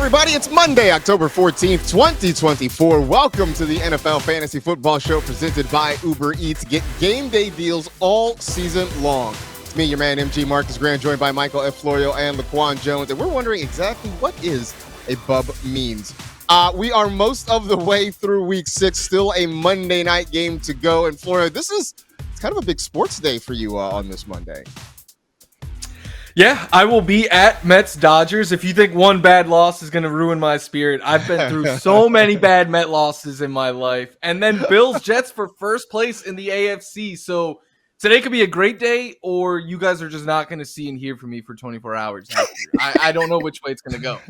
Everybody, it's Monday, October 14th, 2024. Welcome to the NFL Fantasy Football Show presented by Uber Eats. Get game day deals all season long. It's me, your man, MG Marcus Grant, joined by Michael F. Florio and Laquan Jones, and we're wondering exactly what is a bub means. We are most of the way through week 6, still a Monday night game to go. And Florio, it's kind of a big sports day for you on this Monday. Yeah, I will be at Mets Dodgers. If you think one bad loss is going to ruin my spirit, I've been through so many bad Met losses in my life. And then Bills Jets for first place in the AFC. So today could be a great day, or you guys are just not going to see and hear from me for 24 hours. I don't know which way it's going to go.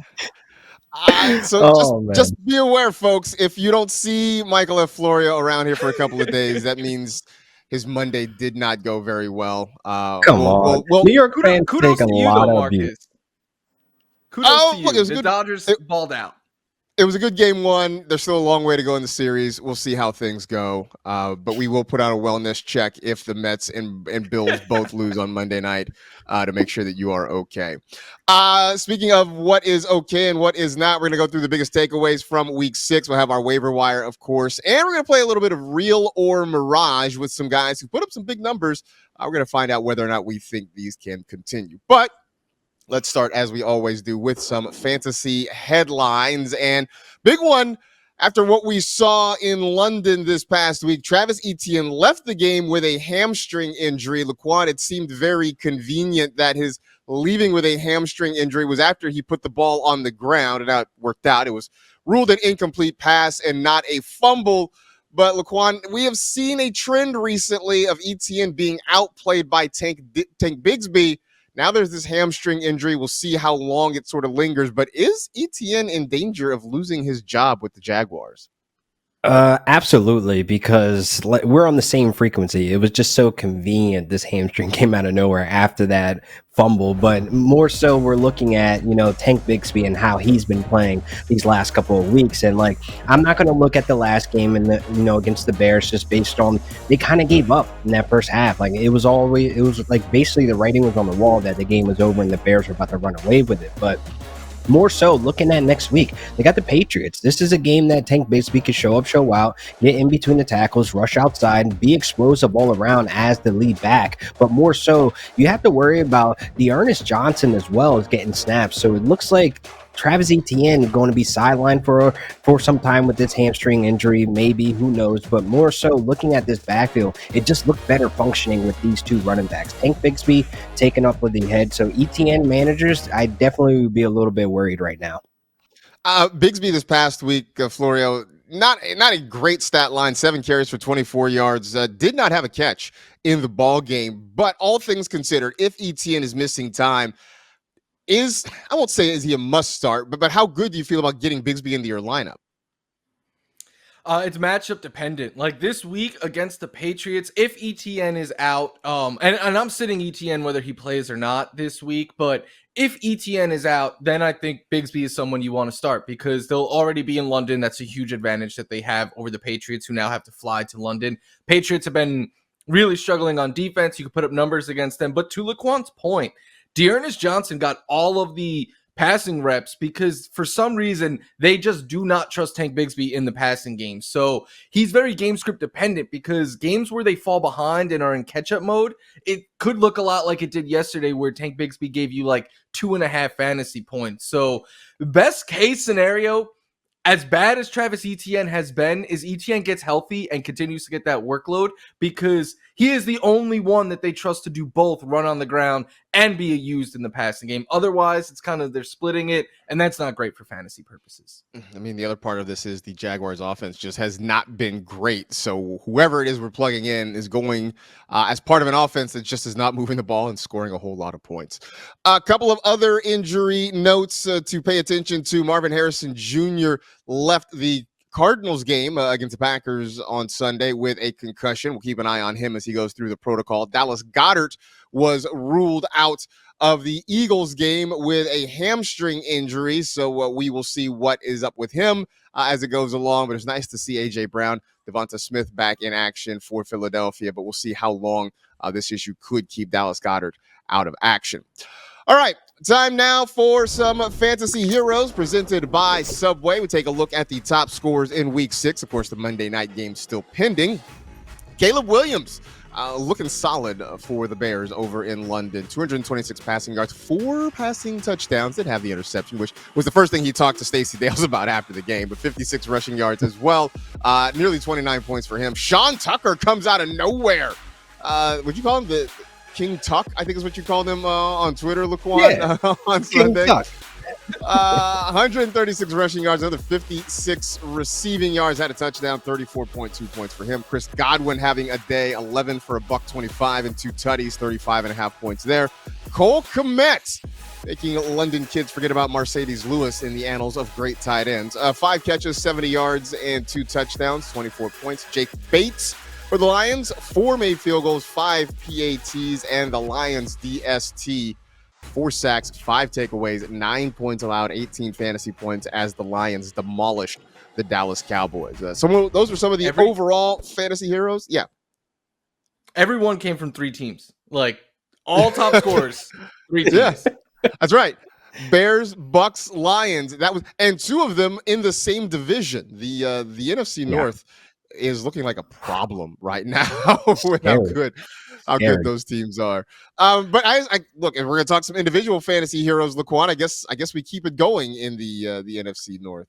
Just be aware, folks. If you don't see Michael F. Florio around here for a couple of days, that means his Monday did not go very well. Come on. New York fans take a lot of abuse. Kudos to you. Look, the Dodgers balled out. It was a good game one. There's still a long way to go in the series. We'll see how things go. But we will put out a wellness check if the Mets and Bills both lose on Monday night to make sure that you are okay. Speaking of what is okay and what is not, we're going to go through the biggest takeaways from week 6. We'll have our waiver wire, of course. And we're going to play a little bit of real or mirage with some guys who put up some big numbers. We're going to find out whether or not we think these can continue. But let's start, as we always do, with some fantasy headlines. And big one, after what we saw in London this past week, Travis Etienne left the game with a hamstring injury. Laquan, it seemed very convenient that his leaving with a hamstring injury was after he put the ball on the ground, and that worked out. It was ruled an incomplete pass and not a fumble. But, Laquan, we have seen a trend recently of Etienne being outplayed by Tank Bigsby. Now there's this hamstring injury. We'll see how long it sort of lingers. But is Etienne in danger of losing his job with the Jaguars? Absolutely, because we're on the same frequency. It was just so convenient. This hamstring came out of nowhere after that fumble, but more so we're looking at, Tank Bigsby and how he's been playing these last couple of weeks. And I'm not going to look at the last game and against the Bears just based on they kind of gave up in that first half. It was basically the writing was on the wall that the game was over and the Bears were about to run away with it. But more so, looking at next week, they got the Patriots. This is a game that Tank Bigsby can show up, show out, get in between the tackles, rush outside, be explosive all around as the lead back. But more so, you have to worry about D'Ernest Johnson as well as getting snaps. So it looks like Travis Etienne is going to be sidelined for some time with this hamstring injury, maybe, who knows. But more so, looking at this backfield, it just looked better functioning with these two running backs. Tank Bigsby taken up with the head. So Etienne managers, I definitely would be a little bit worried right now. Bigsby this past week, Florio, not a great stat line, 7 carries for 24 yards, did not have a catch in the ball game. But all things considered, if Etienne is missing time, I won't say is he a must start, but how good do you feel about getting Bigsby into your lineup? It's matchup dependent. This week against the Patriots, if Etienne is out, and I'm sitting Etienne whether he plays or not this week, but if Etienne is out, then I think Bigsby is someone you want to start because they'll already be in London. That's a huge advantage that they have over the Patriots, who now have to fly to London. Patriots have been really struggling on defense. You can put up numbers against them, but to Laquan's point, D'Ernest Johnson got all of the passing reps because for some reason they just do not trust Tank Bigsby in the passing game. So he's very game script dependent because games where they fall behind and are in catch-up mode, it could look a lot like it did yesterday where Tank Bigsby gave you 2.5 fantasy points. So best case scenario, as bad as Travis Etienne has been, is Etienne gets healthy and continues to get that workload because he is the only one that they trust to do both run on the ground and be used in the passing game. Otherwise, it's kind of they're splitting it, and that's not great for fantasy purposes. I mean, the other part of this is the Jaguars' offense just has not been great. So whoever it is we're plugging in is going as part of an offense that just is not moving the ball and scoring a whole lot of points. A couple of other injury notes to pay attention to. Marvin Harrison Jr. left the Cardinals game against the Packers on Sunday with a concussion. We'll keep an eye on him as he goes through the protocol. Dallas Goedert was ruled out of the Eagles game with a hamstring injury. So we will see what is up with him as it goes along. But it's nice to see A.J. Brown, Devonta Smith back in action for Philadelphia. But we'll see how long this issue could keep Dallas Goedert out of action. All right, time now for some Fantasy Heroes presented by Subway. We take a look at the top scores in Week 6. Of course, the Monday night game still pending. Caleb Williams looking solid for the Bears over in London. 226 passing yards, 4 passing touchdowns. Did have the interception, which was the first thing he talked to Stacey Dales about after the game, but 56 rushing yards as well. Nearly 29 points for him. Sean Tucker comes out of nowhere. Would you call him the King Tuck? I think is what you called him on Twitter, Laquan, on Sunday. 136 rushing yards, another 56 receiving yards, had a touchdown, 34.2 points for him. Chris Godwin having a day, 11 for $125 and 2 tutties, 35.5 points there. Cole Kmet making London kids forget about Mercedes Lewis in the annals of great tight ends. 5 catches, 70 yards, and 2 touchdowns, 24 points. Jake Bates for the Lions, 4 made field goals, 5 PATs, and the Lions DST, 4 sacks, 5 takeaways, 9 points allowed, 18 fantasy points as the Lions demolished the Dallas Cowboys. Those were some of the overall fantasy heroes. Yeah. Everyone came from 3 teams. Like, all top scorers, 3 teams. Yeah, that's right. Bears, Bucks, Lions. That was, and 2 of them in the same division. The NFC North is looking like a problem right now with how good those teams are. But I look, if we're gonna talk some individual fantasy heroes, Laquan, I guess we keep it going in the NFC North.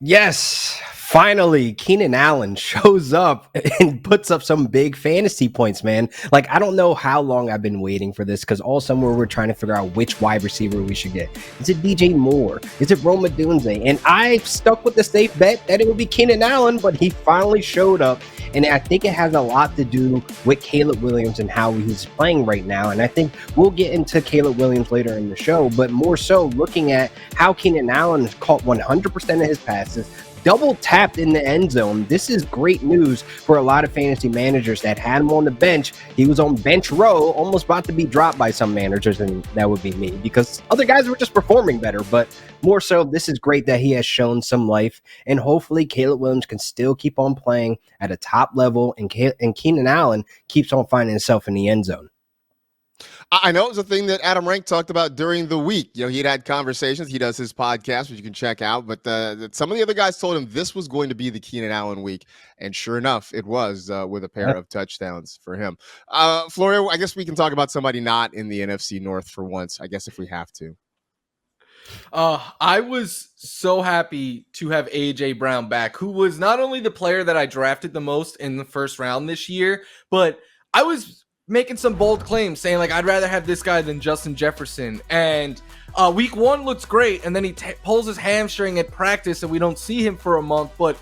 Yes, finally, Keenan Allen shows up and puts up some big fantasy points, man. Like, I don't know how long I've been waiting for this because all summer we're trying to figure out which wide receiver we should get. Is it DJ Moore? Is it Rome Odunze? And I stuck with the safe bet that it would be Keenan Allen, but he finally showed up. And I think it has a lot to do with Caleb Williams and how he's playing right now. And I think we'll get into Caleb Williams later in the show, but more so looking at how Keenan Allen has caught 100% of his passes, double tapped in the end zone. This is great news for a lot of fantasy managers that had him on the bench. He was on bench row, almost about to be dropped by some managers, and that would be me because other guys were just performing better. But more so, this is great that he has shown some life, and hopefully Caleb Williams can still keep on playing at a top level, and Keenan Allen keeps on finding himself in the end zone. I know it was a thing that Adam Rank talked about during the week. You know, he'd had conversations. He does his podcast, which you can check out. But some of the other guys told him this was going to be the Keenan Allen week. And sure enough, it was with a pair of touchdowns for him. Florio, I guess we can talk about somebody not in the NFC North for once, I guess, if we have to. I was so happy to have AJ Brown back, who was not only the player that I drafted the most in the first round this year, but I was making some bold claims saying like I'd rather have this guy than Justin Jefferson. And week 1 looks great, and then he pulls his hamstring at practice and we don't see him for a month. But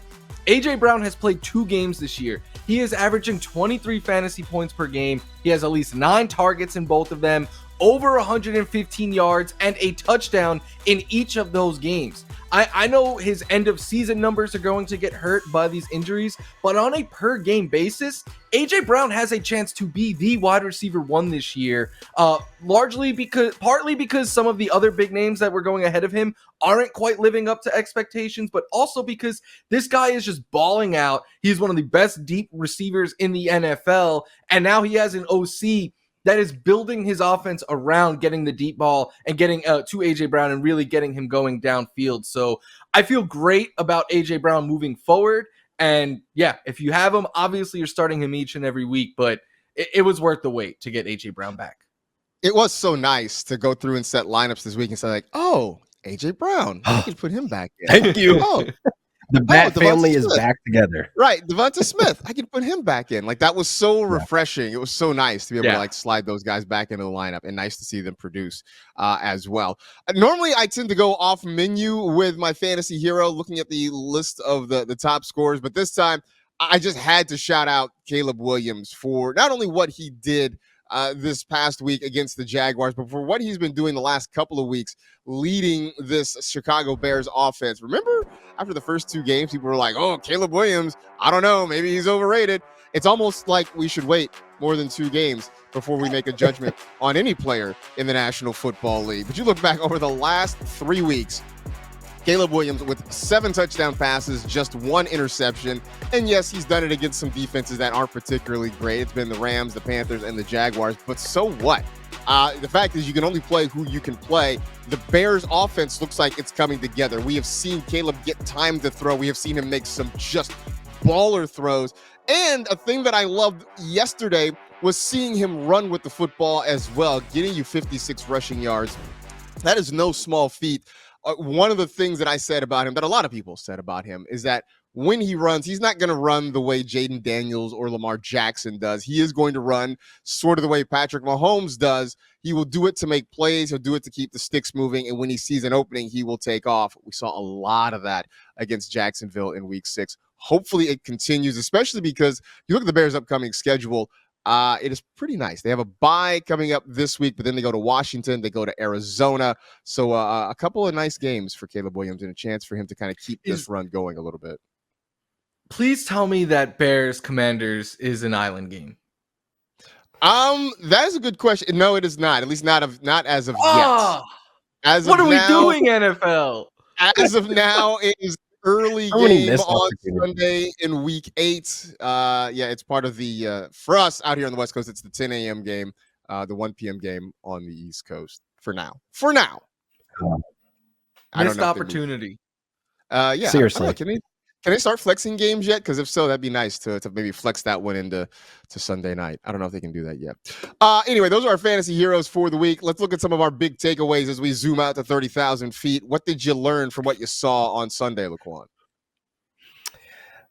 AJ Brown has played 2 games this year. He is averaging 23 fantasy points per game. He has at least 9 targets in both of them, over 115 yards and a touchdown in each of those games. I know his end of season numbers are going to get hurt by these injuries, but on a per game basis, AJ Brown has a chance to be the wide receiver 1 this year, partly because some of the other big names that were going ahead of him aren't quite living up to expectations, but also because this guy is just balling out. He's one of the best deep receivers in the NFL, and now he has an OC that is building his offense around getting the deep ball and getting to AJ Brown and really getting him going downfield. So I feel great about AJ Brown moving forward. And yeah, if you have him, obviously you're starting him each and every week, but it was worth the wait to get AJ Brown back. It was so nice to go through and set lineups this week and say like, oh, AJ Brown, I can put him back in. Thank you. Oh, the Bat family is Smith. back together. Right. Devonta Smith, I can put him back in. Like, that was so refreshing. It was so nice to be able to like slide those guys back into the lineup, and nice to see them produce as well. Normally, I tend to go off menu with my fantasy hero, looking at the list of the top scores. But this time, I just had to shout out Caleb Williams for not only what he did this past week against the Jaguars, but for what he's been doing the last couple of weeks, leading this Chicago Bears offense. Remember, after the first 2 games, people were like, oh, Caleb Williams, I don't know, maybe he's overrated. It's almost like we should wait more than 2 games before we make a judgment on any player in the National Football League. But you look back over the last 3 weeks, Caleb Williams with 7 touchdown passes, just 1 interception. And yes, he's done it against some defenses that aren't particularly great. It's been the Rams, the Panthers, and the Jaguars. But so what? The fact is you can only play who you can play. The Bears offense looks like it's coming together. We have seen Caleb get time to throw. We have seen him make some just baller throws. And a thing that I loved yesterday was seeing him run with the football as well, getting you 56 rushing yards. That is no small feat. One of the things that I said about him, that a lot of people said about him, is that when he runs, he's not going to run the way Jaden Daniels or Lamar Jackson does. He is going to run sort of the way Patrick Mahomes does. He will do it to make plays. He'll do it to keep the sticks moving. And when he sees an opening, he will take off. We saw a lot of that against Jacksonville in week 6. Hopefully it continues, especially because you look at the Bears' upcoming schedule. It is pretty nice. They have a bye coming up this week, but then they go to Washington, they go to Arizona. So a couple of nice games for Caleb Williams and a chance for him to kind of keep this run going a little bit. Please tell me that Bears Commanders is an island game. That is a good question. No, it is not. At least not as of yet. As what of are we now, doing, NFL? As of now, it is early game on Sunday in week 8. It's part of the for us out here on the West Coast, it's the 10 a.m. game, the 1 p.m. game on the East Coast for now. Missed opportunity. Seriously. Can they start flexing games yet? Because if so, that'd be nice to maybe flex that one into Sunday night. I don't know if they can do that yet. Anyway, those are our fantasy heroes for the week. Let's look at some of our big takeaways as we zoom out to 30,000 feet. What did you learn from what you saw on Sunday, Laquan?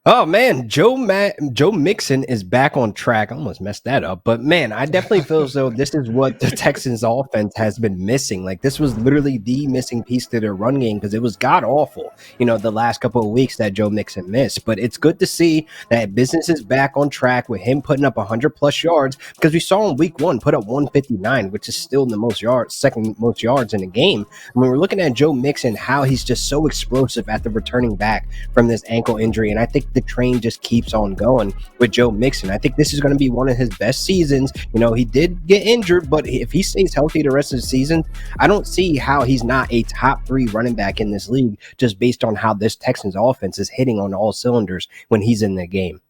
Oh man, Joe Mixon is back on track. I almost messed that up, but man, I definitely feel as though this is what the Texans offense has been missing. Like this was literally the missing piece to their run game because it was god awful, the last couple of weeks that Joe Mixon missed. But it's good to see that business is back on track with him putting up 100+ yards because we saw in week 1 put up 159, which is still the second most yards in the game. When we're looking at Joe Mixon, how he's just so explosive after returning back from this ankle injury, and I think the train just keeps on going with Joe Mixon. I think this is going to be one of his best seasons. He did get injured, but if he stays healthy the rest of the season, I don't see how he's not a top 3 running back in this league just based on how this Texans offense is hitting on all cylinders when he's in the game.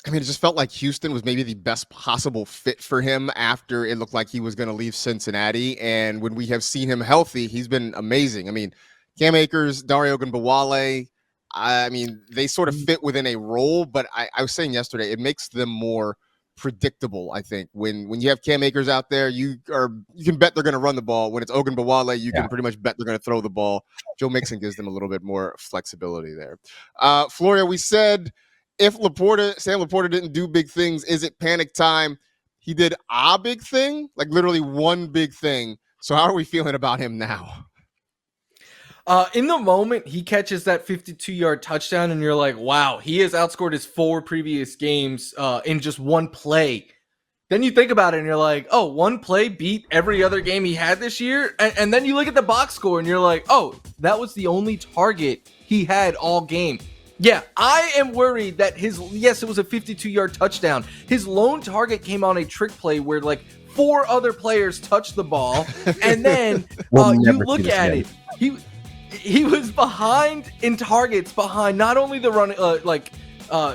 I mean, it just felt like Houston was maybe the best possible fit for him after it looked like he was going to leave Cincinnati. And when we have seen him healthy, he's been amazing. I mean, Cam Akers, Dario Ogunbowale, I mean, they sort of fit within a role, but I was saying yesterday, it makes them more predictable, I think. When you have Cam Akers out there, you can bet they're going to run the ball. When it's Ogunbowale, you can pretty much bet they're going to throw the ball. Joe Mixon gives them a little bit more flexibility there. Floria, we said if Sam Laporta didn't do big things, is it panic time? He did a big thing, like literally one big thing. So how are we feeling about him now? In the moment, he catches that 52-yard touchdown, and you're like, wow, he has outscored his 4 previous games in just one play. Then you think about it, and you're like, oh, one play beat every other game he had this year? And then you look at the box score, and you're like, oh, that was the only target he had all game. Yeah, I am worried that it was a 52-yard touchdown. His lone target came on a trick play where, 4 other players touched the ball, and then you look at it. He was behind in targets, behind not only the running,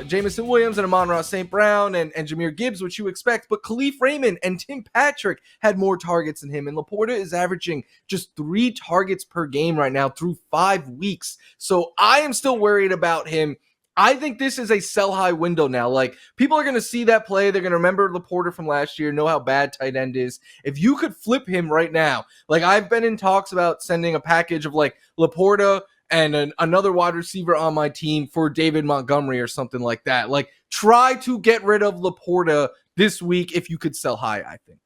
Jamison Williams and Amon-Ra St. Brown and Jahmyr Gibbs, which you expect, but Khalif Raymond and Tim Patrick had more targets than him. And Laporta is averaging just 3 targets per game right now through 5 weeks. So I am still worried about him. I think this is a sell high window now. People are going to see that play. They're going to remember Laporta from last year, know how bad tight end is. If you could flip him right now, I've been in talks about sending a package of Laporta and another wide receiver on my team for David Montgomery or something like that. Try to get rid of Laporta this week if you could sell high, I think.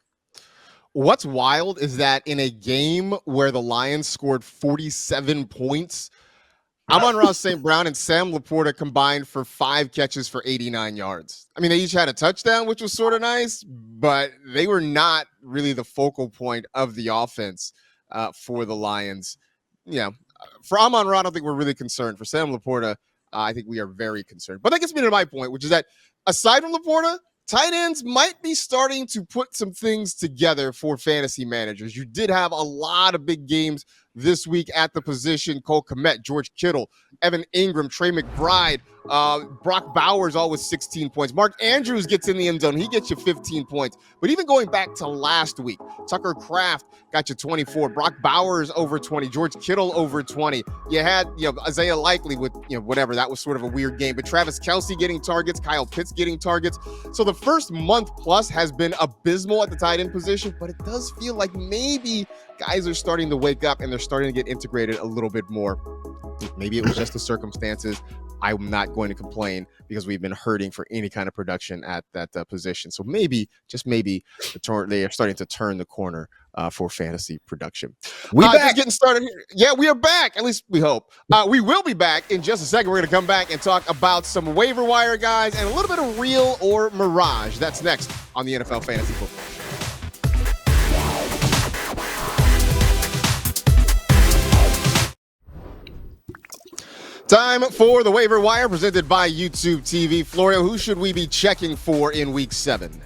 What's wild is that in a game where the Lions scored 47 points, Amon-Ra St. Brown and Sam Laporta combined for 5 catches for 89 yards. I mean, they each had a touchdown, which was sort of nice, but they were not really the focal point of the offense for the Lions. For Amon-Ra, I don't think we're really concerned. For Sam Laporta, I think we are very concerned. But that gets me to my point, which is that aside from Laporta, tight ends might be starting to put some things together for fantasy managers. You did have a lot of big games this week at the position. Cole Kmet, George Kittle, Evan Ingram, Trey McBride Brock Bowers always 16 points. Mark Andrews gets in the end zone. He gets you 15 points. But even going back to last week, Tucker Kraft got you 24. Brock Bowers over 20. George Kittle over 20. You had, Isaiah Likely with, whatever. That was sort of a weird game. But Travis Kelce getting targets. Kyle Pitts getting targets. So the first month plus has been abysmal at the tight end position. But it does feel like maybe guys are starting to wake up and they're starting to get integrated a little bit more. Maybe it was just the circumstances. I'm not going to complain because we've been hurting for any kind of production at that position. So maybe, just maybe, they are starting to turn the corner for fantasy production. Just getting started here. Yeah, we are back. At least we hope. We will be back in just a second. We're going to come back and talk about some waiver wire guys and a little bit of real or mirage. That's next on the NFL Fantasy Football Show. Time for the waiver wire presented by YouTube TV. Florio, who should we be checking for in week 7?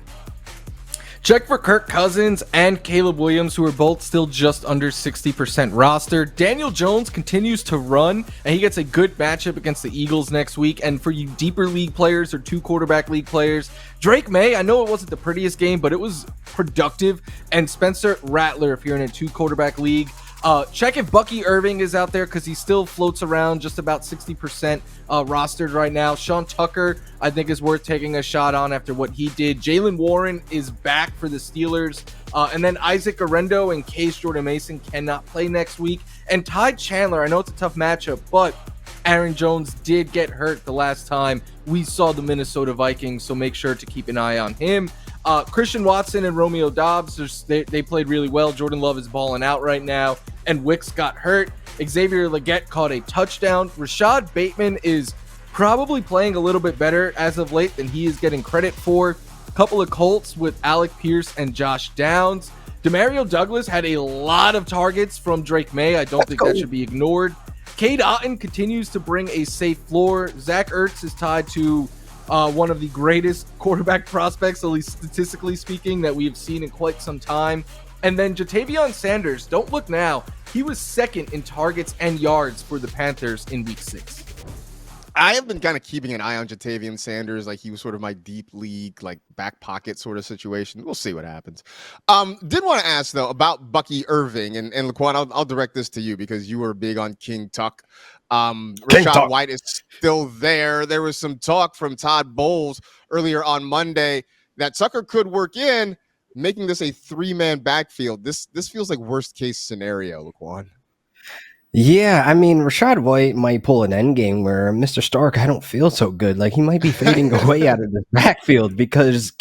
Check for Kirk Cousins and Caleb Williams, who are both still just under 60% roster. Daniel Jones continues to run, and he gets a good matchup against the Eagles next week. And for you deeper league players or 2 quarterback league players, Drake May, I know it wasn't the prettiest game, but it was productive. And Spencer Rattler, if you're in a 2 quarterback league. Check if Bucky Irving is out there because he still floats around just about 60% rostered right now. Sean Tucker, I think, is worth taking a shot on after what he did. Jaylen Warren is back for the Steelers. And then Isaac Arendo and Case Jordan Mason cannot play next week. And Ty Chandler, I know it's a tough matchup, but Aaron Jones did get hurt the last time we saw the Minnesota Vikings, so make sure to keep an eye on him. Christian Watson and Romeo Doubs, they played really well. Jordan Love is balling out right now, and Wicks got hurt. Xavier Legette caught a touchdown. Rashad Bateman is probably playing a little bit better as of late than he is getting credit for. A couple of Colts with Alec Pierce and Josh Downs. Demario Douglas had a lot of targets from Drake May. I don't think that should be ignored. Cade Otton continues to bring a safe floor. Zach Ertz is tied to one of the greatest quarterback prospects, at least statistically speaking, that we have seen in quite some time. And then Jatavion Sanders, don't look now, he was second in targets and yards for the Panthers in week 6. I have been kind of keeping an eye on Jatavion Sanders. Like, he was sort of my deep league, like back pocket sort of situation. We'll see what happens. Did want to ask, though, about Bucky Irving. And Laquan, I'll direct this to you because you were big on King Tuck. Rashad White is still there. There was some talk from Todd Bowles earlier on Monday that Tucker could work in, making this a 3-man backfield. This feels like worst case scenario, Laquan. Yeah, I mean, Rashad White might pull an end game where Mr. Stark, I don't feel so good. Like, he might be fading away out of the backfield because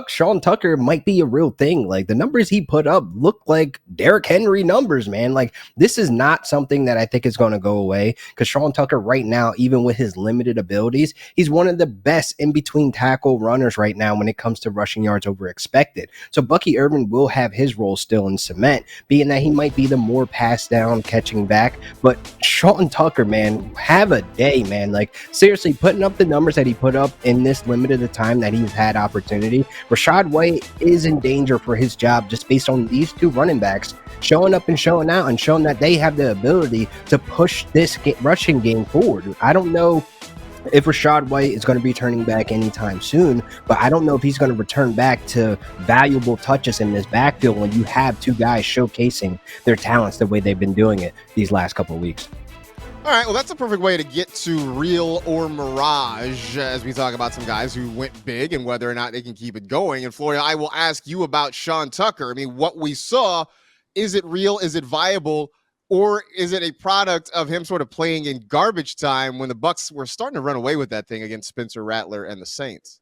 Sean Tucker might be a real thing. Like, the numbers he put up look like Derrick Henry numbers, man. Like, this is not something that I think is going to go away because Sean Tucker right now, even with his limited abilities, he's one of the best in-between tackle runners right now when it comes to rushing yards over expected. So Bucky Irving will have his role still in cement, being that he might be the more pass down catching back. But Sean Tucker, man, have a day, man. Like, seriously, putting up the numbers that he put up in this limited time that he's had opportunity, Rashad White is in danger for his job just based on these 2 running backs showing up and showing out and showing that they have the ability to push this rushing game forward. I don't know if Rashad White is going to be turning back anytime soon, but I don't know if he's going to return back to valuable touches in this backfield when you have 2 guys showcasing their talents the way they've been doing it these last couple of weeks. All right, well, that's a perfect way to get to real or mirage as we talk about some guys who went big and whether or not they can keep it going. And Florida, I will ask you about Sean Tucker. I mean, what we saw, is it real? Is it viable? Or is it a product of him sort of playing in garbage time when the Bucs were starting to run away with that thing against Spencer Rattler and the Saints?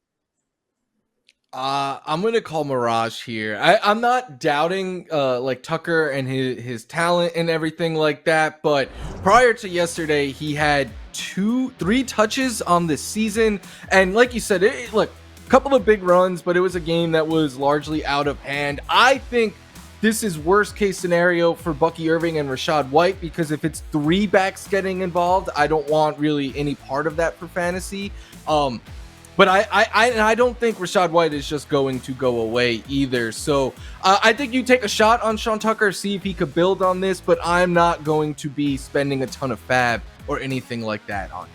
I'm going to call mirage here. I'm not doubting like Tucker and his talent and everything like that, but prior to yesterday, he had 3 touches on this season. And like you said, look, a couple of big runs, but it was a game that was largely out of hand. I think this is worst case scenario for Bucky Irving and Rashad White because if it's 3 backs getting involved, I don't want really any part of that for fantasy. But I don't think Rashad White is just going to go away either. So I think you take a shot on Sean Tucker, see if he could build on this, but I'm not going to be spending a ton of fab or anything like that on him.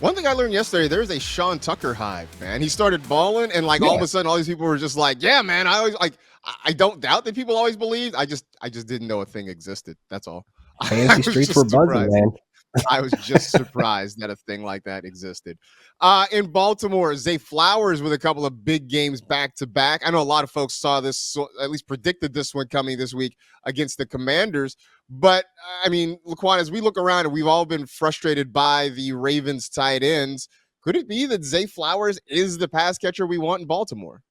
One thing I learned yesterday, there's a Sean Tucker hive, man. He started balling, and like all of a sudden, all these people were just like, "Yeah, man." I always like. I don't doubt that people always believed. I just didn't know a thing existed. That's all. Fantasy streets were buzzing, man. I was just surprised that a thing like that existed. In Baltimore, Zay Flowers with a couple of big games back to back. I know a lot of folks saw this, so at least predicted this one coming this week against the Commanders. But I mean, Laquan, as we look around and we've all been frustrated by the Ravens tight ends, could it be that Zay Flowers is the pass catcher we want in Baltimore?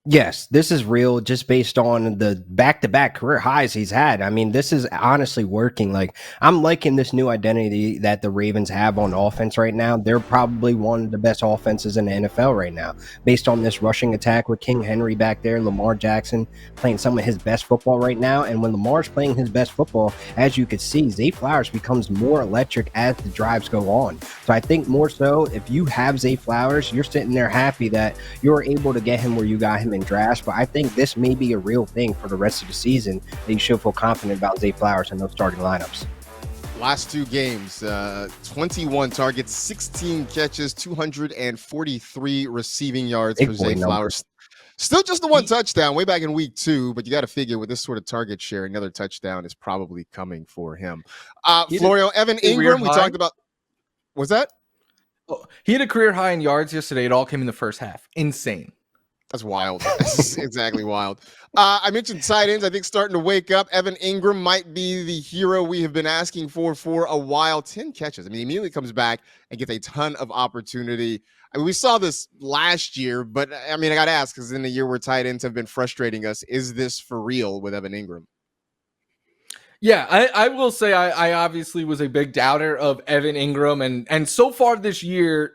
Yes, this is real just based on the back-to-back career highs he's had. I mean, this is honestly working. Like, I'm liking this new identity that the Ravens have on offense right now. They're probably one of the best offenses in the NFL right now, based on this rushing attack with King Henry back there, Lamar Jackson playing some of his best football right now. And when Lamar's playing his best football, as you could see, Zay Flowers becomes more electric as the drives go on. So I think more so, if you have Zay Flowers, you're sitting there happy that you're able to get him where you got him in drafts, but I think this may be a real thing for the rest of the season that you should feel confident about Zay Flowers in those starting lineups. Last two games, 21 targets, 16 catches, 243 receiving yards for Zay Flowers. Still just the one touchdown way back in week 2, but you got to figure with this sort of target share, another touchdown is probably coming for him. Florio, Evan Ingram, we talked about. Was that? Oh, he had a career high in yards yesterday. It all came in the first half. Insane. That's wild. That's exactly wild. I mentioned tight ends, I think, starting to wake up. Evan Ingram might be the hero we have been asking for a while. 10 catches. I mean, he immediately comes back and gets a ton of opportunity. I mean, we saw this last year, but I mean, I got to ask, because in the year where tight ends have been frustrating us, is this for real with Evan Ingram? Yeah, I will say I obviously was a big doubter of Evan Ingram, and so far this year,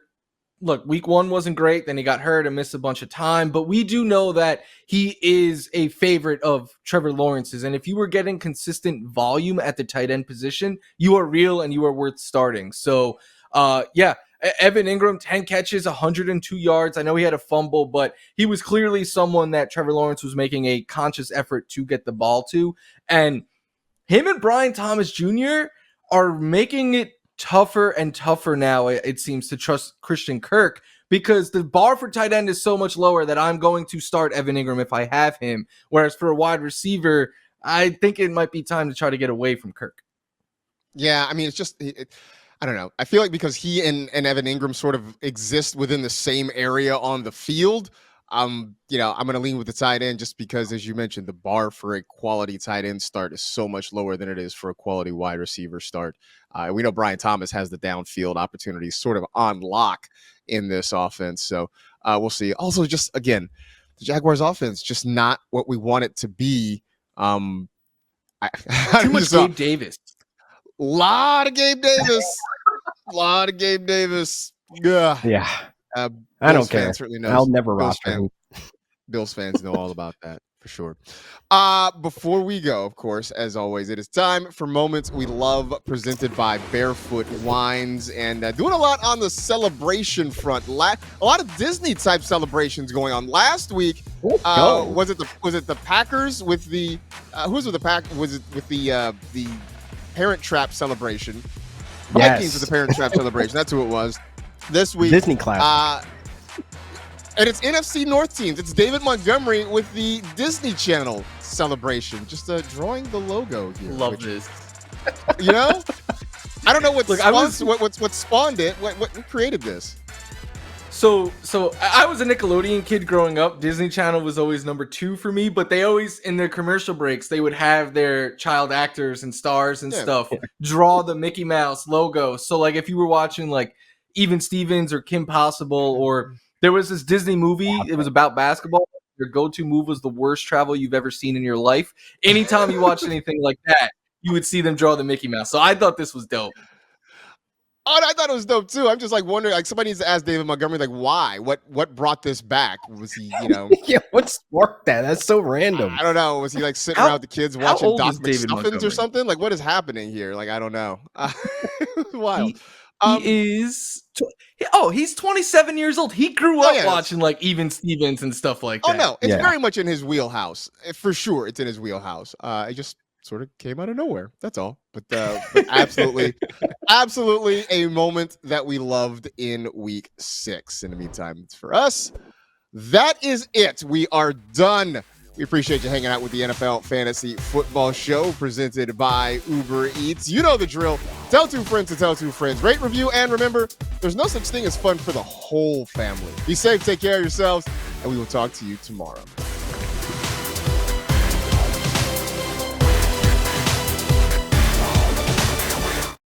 look, week 1 wasn't great. Then he got hurt and missed a bunch of time. But we do know that he is a favorite of Trevor Lawrence's. And if you were getting consistent volume at the tight end position, you are real and you are worth starting. So, yeah, Evan Ingram, 10 catches, 102 yards. I know he had a fumble, but he was clearly someone that Trevor Lawrence was making a conscious effort to get the ball to. And him and Brian Thomas Jr. are making it tougher and tougher now, it seems, to trust Christian Kirk, because the bar for tight end is so much lower that I'm going to start Evan Ingram if I have him. Whereas for a wide receiver, I think it might be time to try to get away from Kirk. Yeah, I mean, it's just, I don't know. I feel like because he and Evan Ingram sort of exist within the same area on the field, I'm going to lean with the tight end just because, as you mentioned, the bar for a quality tight end start is so much lower than it is for a quality wide receiver start. We know Brian Thomas has the downfield opportunities sort of on lock in this offense. So we'll see. Also, just again, the Jaguars offense, just not what we want it to be. Too much Gabe Davis. Lot of Gabe Davis. Yeah. I don't care. I'll never roster him. Bills fans know all about that for sure. Before we go, of course, as always, it is time for Moments We Love, presented by Barefoot Wines, and doing a lot on the celebration front. A lot of Disney type celebrations going on. Last week, was it the Packers with the who was with the Pack? Was it with the Parent Trap celebration? Vikings with the Parent Trap celebration. That's who it was. This week, Disney class. And it's NFC North teams. It's David Montgomery with the Disney Channel celebration. Just drawing the logo here. Love this. You know? I don't know what spawned it. What created this? So I was a Nickelodeon kid growing up. Disney Channel was always number 2 for me, but they always, in their commercial breaks, they would have their child actors and stars and stuff draw the Mickey Mouse logo. So like if you were watching like Even Stevens or Kim Possible, or there was this Disney movie, it was about basketball. Your go-to move was the worst travel you've ever seen in your life. Anytime you watched anything like that, you would see them draw the Mickey Mouse. So I thought this was dope. Oh, I thought it was dope too. I'm just like wondering, like somebody needs to ask David Montgomery, like, why? What brought this back? Was he, yeah, what sparked that? That's so random. I don't know. Was he like sitting around with the kids watching Doc McStuffins or something? Like, what is happening here? Like, I don't know. Wild. He's 27 years old. He grew up watching like Even Stevens and stuff like that. Oh no, it's very much in his wheelhouse. For sure, it's in his wheelhouse. It just sort of came out of nowhere. That's all. But absolutely Absolutely a moment that we loved in week 6. In the meantime, it's for us. That is it. We are done. We appreciate you hanging out with the NFL Fantasy Football Show presented by Uber Eats. You know the drill. Tell 2 friends to tell 2 friends. Rate, review, and remember, there's no such thing as fun for the whole family. Be safe, take care of yourselves, and we will talk to you tomorrow.